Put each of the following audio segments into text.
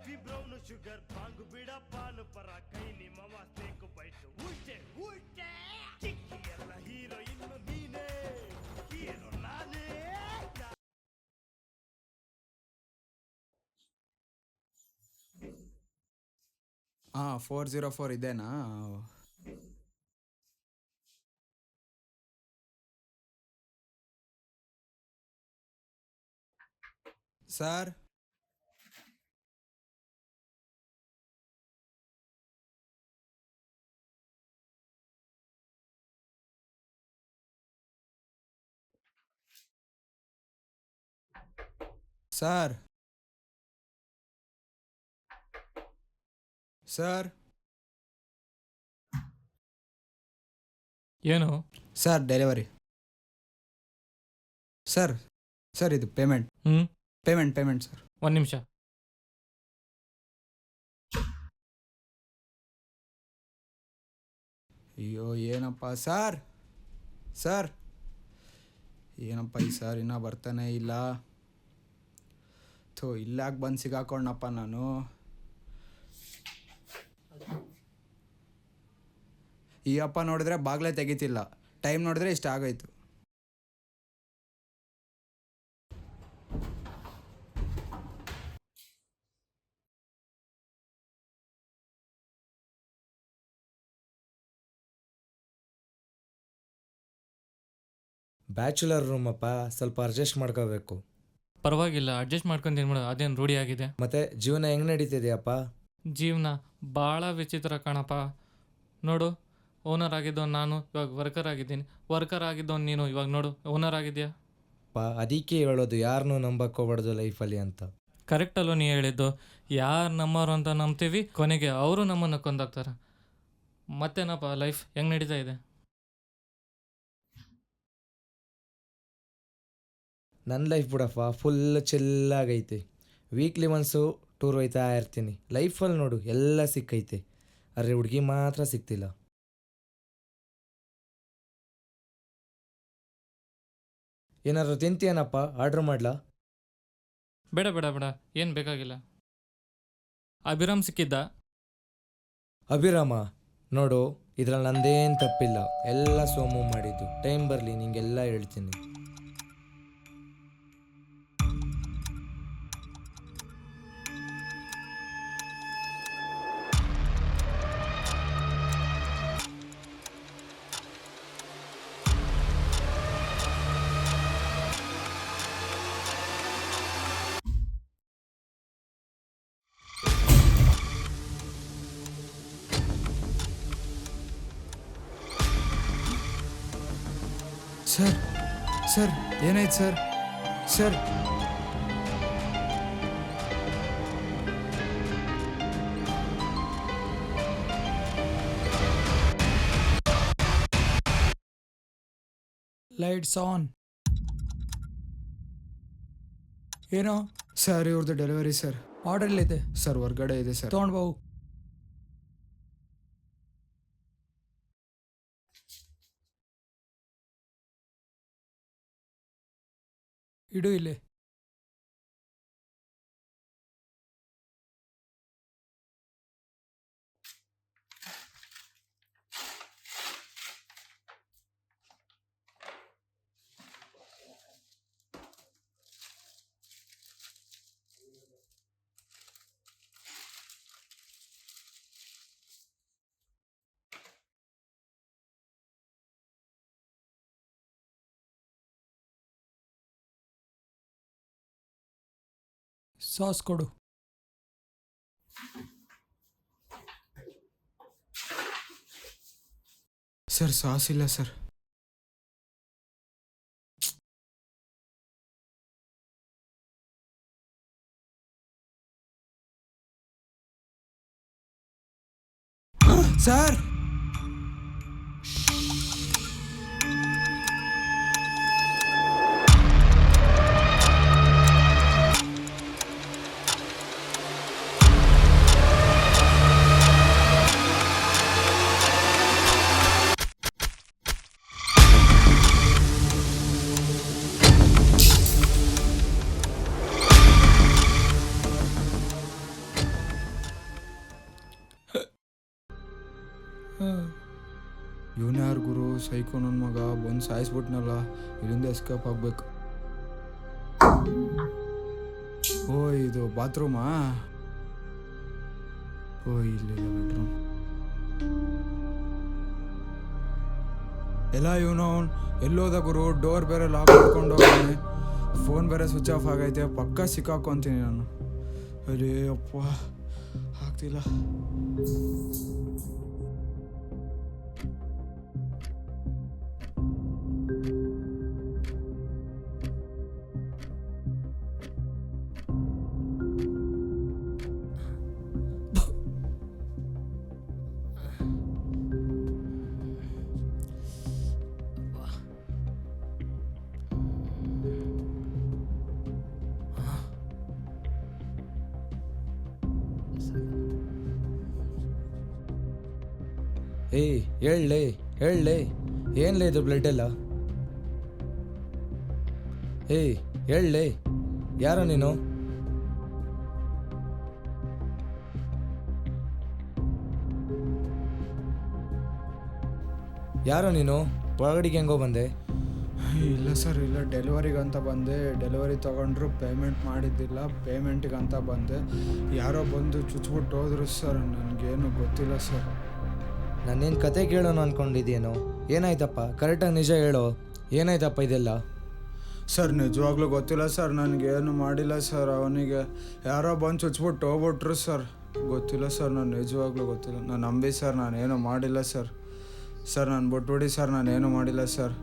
Coffee brown sugar pong ಬಿಡ pan ಪರ ಕೈ ನಿಮ್ಮವ ಸ್ನೇಕು ಬೈಟು ಊಟೆ ಊಟೆ ಚಿಕ್ಕಿ ಎಲ್ಲ ಹೀರೋ ಇನ್ನು ನೀನೇ ಹೀರೋ ನಾನೇ. ಹಾಂ 404 ಇದೇನಾ? ಸರ್ ಸರ್ ಸರ್ ಏನು ಸರ್ ಡೆಲಿವರಿ ಸರ್. ಸರ್ ಇದು ಪೇಮೆಂಟ್ ಪೇಮೆಂಟ್ ಸರ್. ಒಂದು ನಿಮಿಷ. ಅಯ್ಯೋ ಏನಪ್ಪ ಸರ್ ಸರ್ ಏನಪ್ಪ ಈ ಸರ್ ಇನ್ನೂ ಬರ್ತಾನೆ ಇಲ್ಲ. ಥೋ ಇಲ್ಲಾಕೆ ಬಂದು ಸಿಗಾಕೊಂಡಪ್ಪ ನಾನು. ಈ ಅಪ್ಪ ನೋಡಿದ್ರೆ ಬಾಗ್ಲೇ ತೆಗಿತಿಲ್ಲ, ಟೈಮ್ ನೋಡಿದ್ರೆ ಇಷ್ಟ ಆಗೋಯ್ತು. ಬ್ಯಾಚುಲರ್ ರೂಮ್ ಅಪ್ಪ, ಸ್ವಲ್ಪ ಅಡ್ಜಸ್ಟ್ ಮಾಡ್ಕೋಬೇಕು. ಪರವಾಗಿಲ್ಲ, ಅಡ್ಜಸ್ಟ್ ಮಾಡ್ಕೊಂಡು ಮಾಡೋದು, ಅದೇನು ರೂಢಿ ಆಗಿದೆ. ಮತ್ತೆ ಜೀವನ ಹೆಂಗೆ ನಡೀತಿದೆಯಪ್ಪ? ಜೀವನ ಭಾಳ ವಿಚಿತ್ರ ಕಣಪ್ಪ. ನೋಡು, ಓನರ್ ಆಗಿದ್ದವನು ನಾನು, ಇವಾಗ ವರ್ಕರ್ ಆಗಿದ್ದೀನಿ. ವರ್ಕರ್ ಆಗಿದ್ದವನು ನೀನು, ಇವಾಗ ನೋಡು ಓನರ್ ಆಗಿದೆಯಾ. ಅದಕ್ಕೆ ಹೇಳೋದು ಯಾರನ್ನೂ ನಂಬಕ್ಕೆ ಹೋಗ್ಬಾರ್ದು ಲೈಫಲ್ಲಿ ಅಂತ. ಕರೆಕ್ಟ್ ಅಲ್ಲೋ ನೀ ಹೇಳಿದ್ದು. ಯಾರು ನಮ್ಮವರು ಅಂತ ನಂಬ್ತೀವಿ, ಕೊನೆಗೆ ಅವರು ನಮ್ಮನ್ನು ಕೊಂದಾಗ್ತಾರೆ. ಮತ್ತೇನಪ್ಪ ಲೈಫ್ ಹೆಂಗೆ ನಡೀತಾ ಇದೆ? ನನ್ನ ಲೈಫ್ ಬಿಡಪ್ಪ, ಫುಲ್ ಚಿಲ್ಲಾಗೈತೆ. ವೀಕ್ಲಿ ಒನ್ಸು ಟೂರ್ ಹೋಯ್ತಾ ಇರ್ತೀನಿ. ಲೈಫಲ್ಲಿ ನೋಡು ಎಲ್ಲ ಸಿಕ್ಕೈತೆ, ಆದರೆ ಹುಡುಗಿ ಮಾತ್ರ ಸಿಗ್ತಿಲ್ಲ. ಏನಾದ್ರು ತಿಂತೀಯನಪ್ಪ? ಆರ್ಡ್ರ್ ಮಾಡಲಾ? ಬೇಡ ಬೇಡ ಬೇಡ, ಏನು ಬೇಕಾಗಿಲ್ಲ. ಅಭಿರಾಮ್ ಸಿಕ್ಕಿದ್ದ? ಅಭಿರಾಮ ನೋಡು, ಇದ್ರಲ್ಲಿ ನಂದೇನು ತಪ್ಪಿಲ್ಲ, ಎಲ್ಲ ಸೋಮು ಮಾಡಿದ್ದು. ಟೈಮ್ ಬರಲಿ ನಿಂಗೆಲ್ಲ ಹೇಳ್ತೀನಿ. ಸರ್ ಸರ್ ಏನಾಯ್ತು ಸರ್? Sir lights on. ಏನೋ ಸರ್ ಇವ್ರದ್ದು ಡೆಲಿವರಿ ಸರ್. ಆರ್ಡರ್ ಎಲ್ಲಿದೆ? ಸರ್ ಹೊರ್ಗಡೆ ಇದೆ ಸರ್. ತೊಗೊಂಡು ಬಾವು. ಇಡು ಇಲ್ಲಿ. ಸಾಸ್ ಕೊಡು. ಸರ್ ಸಾಸ್ ಇಲ್ಲ ಸರ್. ಸರ್ ಸೈಕೋ ನನ್ನ ಮಗ ಬಂದು ಸಾಯಿಸ್ಬಿಟ್ನಲ್ಲ, ಇಲ್ಲಿಂದ ಎಸ್ಕೇಪ್ ಆಗ್ಬೇಕು. ಓ ಇದು ಬಾತ್ರೂಮಾ? ಓ ಇಲ್ಲಿಲ್ಲ ಬೆಡ್ರೂಮ್. ಎಲ್ಲ ಇವನು ಅವ್ನು ಎಲ್ಲೋದ ಗುರು, ಡೋರ್ ಬೇರೆ ಲಾಕ್ ಮಾಡ್ಕೊಂಡು ಹೋಗ್ತಾನೆ, ಫೋನ್ ಬೇರೆ ಸ್ವಿಚ್ ಆಫ್ ಆಗೈತೆ, ಪಕ್ಕ ಸಿಕ್ಕಾಕೊಂತೀನಿ ನಾನು. ಅರೇ ಅಪ್ಪ ಆಗ್ತಿಲ್ಲ. ಏಯ್ ಹೇಳಲೇ ಹೇಳಲೇ, ಏನ್ಲೇ ಇದು ಬ್ಲಡ್ ಎಲ್ಲ? ಏಯ್ ಹೇಳಲೇ, ಯಾರೋ ನೀನು? ಯಾರೋ ನೀನು? ಒಳಗಡೆಗೆ ಹೆಂಗೋ ಬಂದೆ? ಇಲ್ಲ ಸರ್, ಇಲ್ಲ ಡೆಲಿವರಿಗೆ ಅಂತ ಬಂದೆ. ಡೆಲಿವರಿ ತೊಗೊಂಡ್ರು, ಪೇಮೆಂಟ್ ಮಾಡಿದ್ದಿಲ್ಲ, ಪೇಮೆಂಟಿಗೆ ಅಂತ ಬಂದೆ. ಯಾರೋ ಬಂದು ಚುಚ್ಬಿಟ್ಟು ಹೋದ್ರು ಸರ್, ನನಗೇನು ಗೊತ್ತಿಲ್ಲ ಸರ್. ನಾನೇನು ಕತೆ ಕೇಳೋಣ ಅಂದ್ಕೊಂಡಿದ್ದೇನೋ. ಏನಾಯ್ತಪ್ಪ ಕರೆಕ್ಟಾಗಿ ನಿಜ ಹೇಳೋ, ಏನಾಯ್ತಪ್ಪ ಇದೆಲ್ಲ? ಸರ್ ನಿಜವಾಗ್ಲೂ ಗೊತ್ತಿಲ್ಲ ಸರ್, ನನಗೇನು ಮಾಡಿಲ್ಲ ಸರ್. ಅವನಿಗೆ ಯಾರೋ ಬಂದು ಚುಚ್ಬಿಟ್ಟು ಹೋಗ್ಬಿಟ್ರು ಸರ್. ಗೊತ್ತಿಲ್ಲ ಸರ್, ನಾನು ನಿಜವಾಗ್ಲೂ ಗೊತ್ತಿಲ್ಲ. ನಾನು ನಂಬಿ ಸರ್, ನಾನೇನು ಮಾಡಿಲ್ಲ ಸರ್. ಸರ್ ನಾನು ಬಿಟ್ಬಿಡಿ ಸರ್, ನಾನೇನು ಮಾಡಿಲ್ಲ ಸರ್.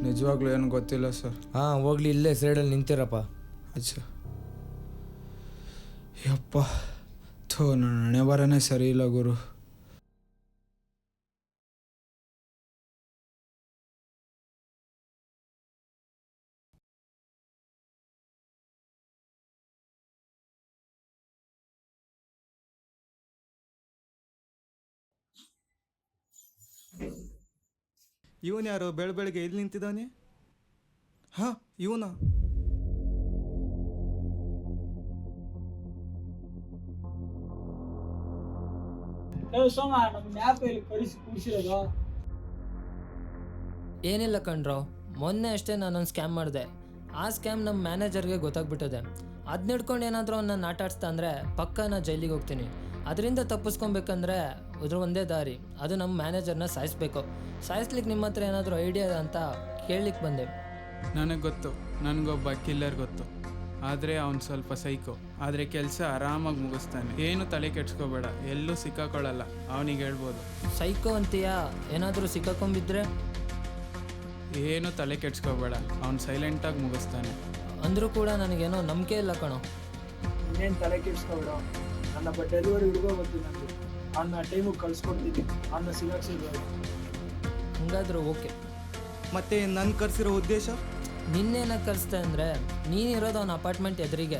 ನಿಜವಾಗ್ಲೂ ಏನು ಗೊತ್ತಿಲ್ಲ ಸರ್. ಹಾಂ ಹೋಗ್ಲಿ, ಇಲ್ಲೇ ಸೈಡಲ್ಲಿ ನಿಂತಿರಪ್ಪ. ಅಚ್ಚಾ ಯಪ್ಪ, ಥೋ ನನ್ನ ಹಣೆ ಬರನೇ ಸರಿ ಇಲ್ಲ ಗುರು. ಇವನು ಯಾರು ಬೆಳಗ್ಗೆ ಎಲ್ಲಿ ನಿಂತಿದ್ದಾನೆ? ಹಾಂ ಇವನ. ಸೋಮ ನಮ್ಮ ಮ್ಯಾಪಲ್ಲಿ ಕಳಿಸಿ ಕೂರಿಸಿರೋದು. ಏನಿಲ್ಲ ಕಣ್ರೋ, ಮೊನ್ನೆ ಅಷ್ಟೇ ನಾನೊಂದು ಸ್ಕ್ಯಾಮ್ ಮಾಡಿದೆ. ಆ ಸ್ಕ್ಯಾಮ್ ನಮ್ಮ ಮ್ಯಾನೇಜರ್ಗೆ ಗೊತ್ತಾಗ್ಬಿಟ್ಟಿದೆ. ಅದನ್ನ ಹಿಡ್ಕೊಂಡು ಏನಾದರೂ ನನ್ನ ಆಟ ಆಡಿಸ್ತಾ ಅಂದರೆ ಪಕ್ಕ ನಾ ಜೈಲಿಗೆ ಹೋಗ್ತೀನಿ. ಅದರಿಂದ ತಪ್ಪಿಸ್ಕೊಬೇಕಂದ್ರೆ ಅದ್ರ ಒಂದೇ ದಾರಿ, ಅದು ನಮ್ಮ ಮ್ಯಾನೇಜರ್ನ ಸಾಯಿಸ್ಬೇಕು. ಸಾಯಿಸ್ಲಿಕ್ಕೆ ನಿಮ್ಮ ಹತ್ರ ಏನಾದರೂ ಐಡಿಯಾ ಅಂತ ಕೇಳಲಿಕ್ಕೆ ಬಂದೆ. ನನಗೆ ಗೊತ್ತು, ನನಗೊಬ್ಬ ಕಿಲ್ಲರ್ ಗೊತ್ತು. ಆದರೆ ಅವನು ಸ್ವಲ್ಪ ಸೈಕೋ, ಆದರೆ ಕೆಲಸ ಆರಾಮಾಗಿ ಮುಗಿಸ್ತಾನೆ. ಏನು ತಲೆ ಕೆಡ್ಸ್ಕೋಬೇಡ, ಎಲ್ಲೂ ಸಿಕ್ಕಾಕೊಳ್ಳಲ್ಲ. ಅವನಿಗೆ ಹೇಳ್ಬೋದು. ಸೈಕೋ ಅಂತೀಯಾ? ಏನಾದರೂ ಸಿಕ್ಕಾಕೊಂಬಿದ್ರೆ? ಏನು ತಲೆ ಕೆಡ್ಸ್ಕೋಬೇಡ, ಅವ್ನು ಸೈಲೆಂಟಾಗಿ ಮುಗಿಸ್ತಾನೆ. ಅಂದರೂ ಕೂಡ ನನಗೇನೋ ನಂಬಿಕೆ ಇಲ್ಲ ಕಣೋ. ಇನ್ನೇನು ತಲೆ ಕೆಡಿಸ್ಕೊಬೇಡ, ನನ್ನ ಡೆಲಿವರಿ ಹುಡುಗ ಬರ್ತೀನಿ, ನನಗೆ ಅವನ್ನ ಟೈಮಿಗೆ ಕಳ್ಸ್ಕೊಡ್ತೀನಿ, ಅವನ್ನ ಸಿಗಾಕ್ಸಿದ್ರು. ಹಂಗಾದ್ರೂ ಓಕೆ. ಮತ್ತೆ ನನ್ನ ಕರೆಸಿರೋ ಉದ್ದೇಶ? ನಿನ್ನೇನಾಗ ಕರೆಸ್ತೆ ಅಂದರೆ, ನೀನಿರೋದು ಅವನ ಅಪಾರ್ಟ್ಮೆಂಟ್ ಎದುರಿಗೆ.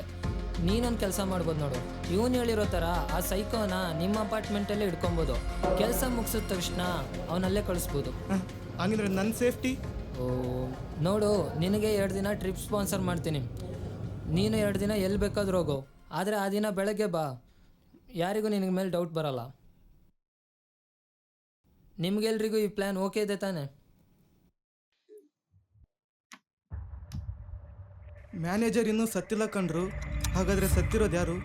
ನೀನೊಂದು ಕೆಲಸ ಮಾಡ್ಬೋದು ನೋಡು. ಇವನು ಹೇಳಿರೋ ಥರ ಆ ಸೈಕೋನ ನಿಮ್ಮ ಅಪಾರ್ಟ್ಮೆಂಟಲ್ಲೇ ಇಟ್ಕೊಬೋದು. ಕೆಲಸ ಮುಗಿಸಿದ ತಕ್ಷಣ ಅವನಲ್ಲೇ ಕಳಿಸ್ಬೋದು. ಹಂಗಿದ್ರೆ ನನ್ನ ಸೇಫ್ಟಿ? ಓ ನೋಡು, ನಿನಗೆ 2 ದಿನ ಟ್ರಿಪ್ ಸ್ಪಾನ್ಸರ್ ಮಾಡ್ತೀನಿ. ನೀನು 2 ದಿನ ಎಲ್ಲಿ ಬೇಕಾದ್ರೂ ಹೋಗು, ಆದರೆ ಆ ದಿನ ಬೆಳಗ್ಗೆ ಬಾ. ಯಾರಿಗೂ ನಿನಗೆ ಮೇಲೆ ಡೌಟ್ ಬರಲ್ಲ. ನಿಮಗೆಲ್ರಿಗೂ ಈ ಪ್ಲ್ಯಾನ್ ಓಕೆ ಇದೆ ತಾನೆ? ಮ್ಯಾನೇಜರ್ ಇನ್ನೂ ಸತ್ತಿಲ್ಲ ಕಣ್ರು. ಹಾಗಾದರೆ ಸತ್ತಿರೋದು ಯಾರು?